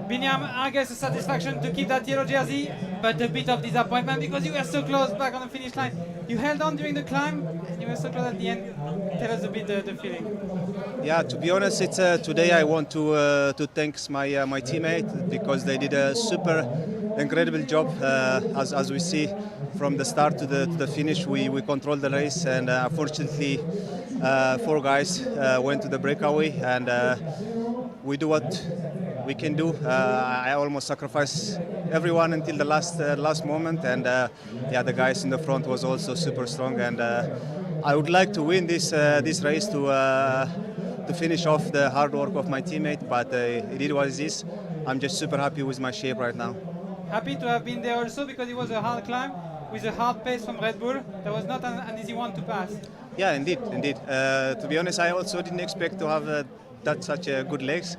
Biniam, I guess a satisfaction to keep that yellow jersey, but a bit of disappointment because you were so close back on the finish line. You held on during the climb, and you were so close at the end. Tell us a bit the feeling. Yeah, to be honest, it's today I want to thank my teammate because they did a super incredible job. As we see from the start to the finish, we controlled the race, and unfortunately, 4 guys went to the breakaway, and we do what we can do. I almost sacrificed everyone until the last moment, and yeah, the guys in the front was also super strong, and I would like to win this race to finish off the hard work of my teammate, but it is what it is. I'm just super happy with my shape right now. Happy to have been there also because it was a hard climb with a hard pace from Red Bull. That was not an easy one to pass. Yeah, indeed. To be honest, I also didn't expect to have such good legs.